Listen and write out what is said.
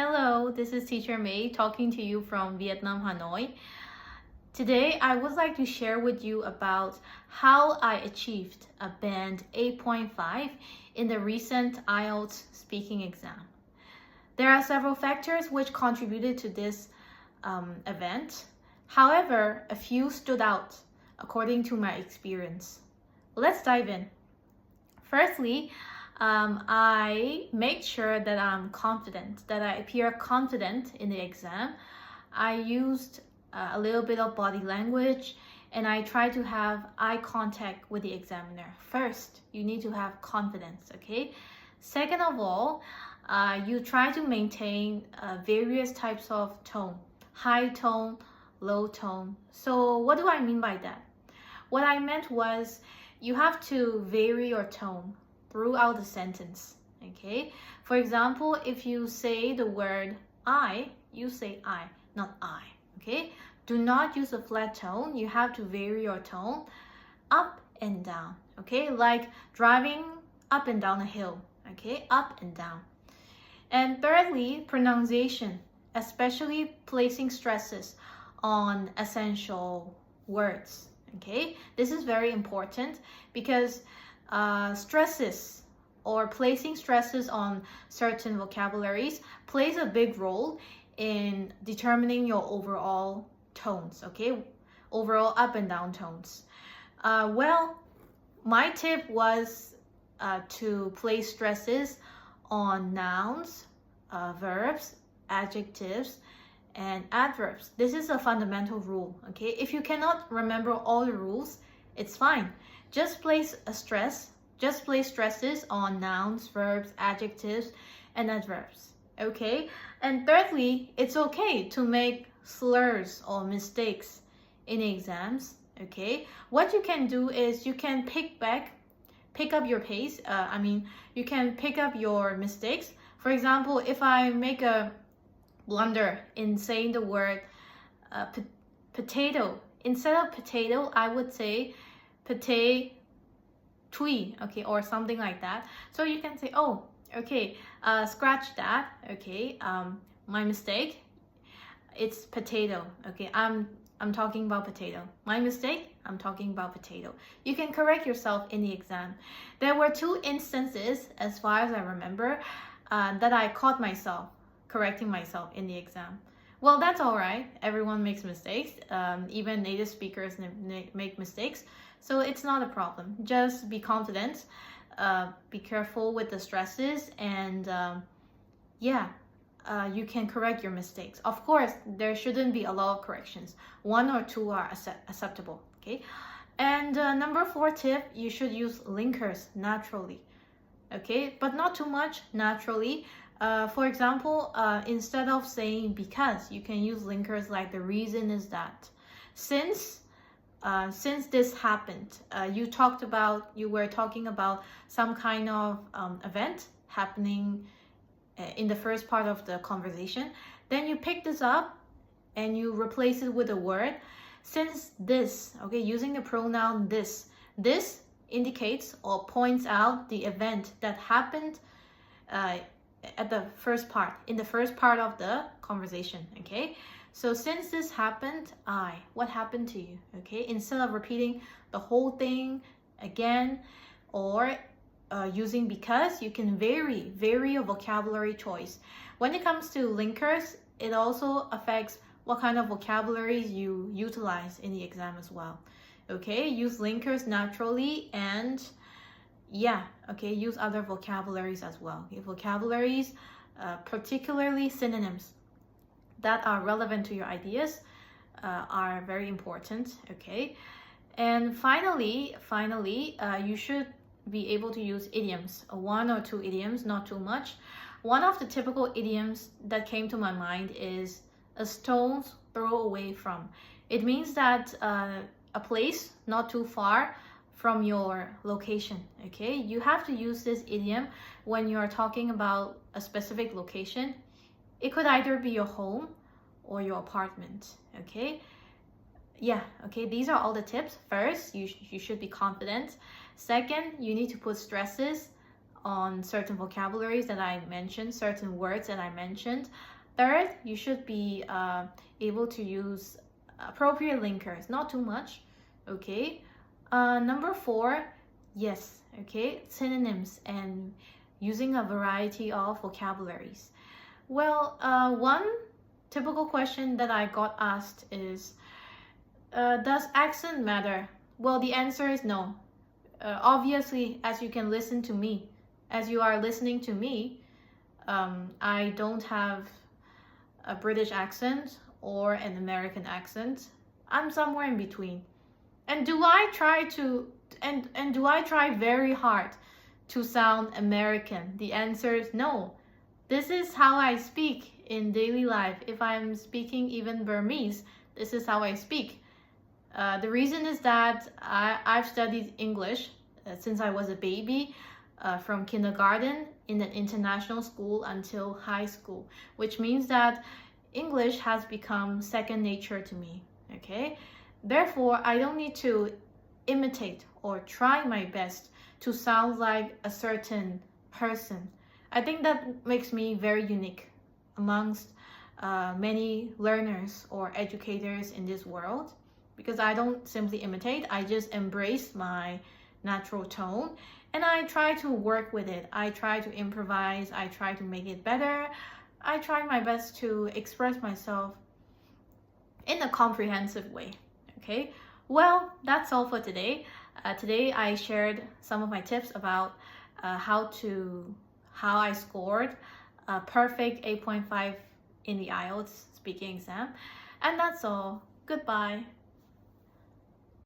Hello, this is Teacher May talking to you from Vietnam, Hanoi. Today, I would like to share with you about how I achieved a band 8.5 in the recent IELTS speaking exam. There are several factors which contributed to this event. However, a few stood out according to my experience. Let's dive in. Firstly, I made sure that I'm confident, that I appear confident in the exam. I used a little bit of body language and I try to have eye contact with the examiner. First, you need to have confidence, okay? Second of all, you try to maintain various types of tone, high tone, low tone. So what do I mean by that? What I meant was you have to vary your tone throughout the sentence, okay? For example, if you say the word I, you say I, not I, okay? Do not use a flat tone. You have to vary your tone up and down, okay? Like driving up and down a hill, okay? Up and down. And thirdly, pronunciation, especially placing stresses on essential words, okay? This is very important because stresses or placing stresses on certain vocabularies plays a big role in determining your overall tones, okay? Overall up and down tones. Well, my tip was to place stresses on nouns, verbs, adjectives, and adverbs. This is a fundamental rule, okay? If you cannot remember all the rules, it's fine. Just place stresses on nouns, verbs, adjectives, and adverbs, okay? And thirdly, it's okay to make slurs or mistakes in exams, okay? What you can do is you can pick up your pace. You can pick up your mistakes. For example, if I make a blunder in saying the word potato, instead of potato, I would say potato, okay, or something like that. So you can say, oh, okay, scratch that, okay, my mistake, it's potato, okay, I'm talking about potato. My mistake, I'm talking about potato. You can correct yourself in the exam. There were 2 instances, as far as I remember, that I caught myself correcting myself in the exam. Well, that's all right. Everyone makes mistakes. Even native speakers make mistakes. So it's not a problem. Just be confident. Be careful with the stresses. And you can correct your mistakes. Of course, there shouldn't be a lot of corrections. 1 or 2 are acceptable. Okay. And number 4 tip, you should use linkers naturally. Okay, but not too much, naturally. For example, instead of saying because, you can use linkers like the reason is that. Since this happened, you were talking about some kind of event happening in the first part of the conversation. Then you pick this up and you replace it with a word. Since this, okay, using the pronoun this indicates or points out the event that happened in the first part of the conversation, okay? So since this happened, what happened to you, okay? Instead of repeating the whole thing again or using because, you can vary your vocabulary choice. When it comes to linkers, it also affects what kind of vocabularies you utilize in the exam as well. Okay, use linkers naturally and use other vocabularies as well. Okay, vocabularies, particularly synonyms that are relevant to your ideas are very important, okay? And finally, you should be able to use idioms, 1 or 2 idioms, not too much. One of the typical idioms that came to my mind is a stone's throw away from. It means that a place not too far from your location, okay? You have to use this idiom when you're talking about a specific location. It could either be your home or your apartment, okay? These are all the tips. First, you should be confident. Second, you need to put stresses on certain vocabularies that I mentioned, certain words that I mentioned. Third, you should be able to use appropriate linkers, not too much, okay? Number four, yes, okay, synonyms and using a variety of vocabularies. Well, one typical question that I got asked is, does accent matter? Well, the answer is no. Obviously, as you can listen to me, as you are listening to me, I don't have a British accent or an American accent. I'm somewhere in between. And do I try to and do I try very hard to sound American? The answer is no. This is how I speak in daily life. If I'm speaking even Burmese, this is how I speak. The reason is that I've studied English since I was a baby, from kindergarten in an international school until high school, which means that English has become second nature to me, okay? Therefore, I don't need to imitate or try my best to sound like a certain person. I think that makes me very unique amongst many learners or educators in this world, because I don't simply imitate, I just embrace my natural tone and I try to work with it. I try to improvise, I try to make it better. I try my best to express myself in a comprehensive way. Okay, well, that's all for today. Today I shared some of my tips about how I scored a perfect 8.5 in the IELTS speaking exam. And that's all. Goodbye.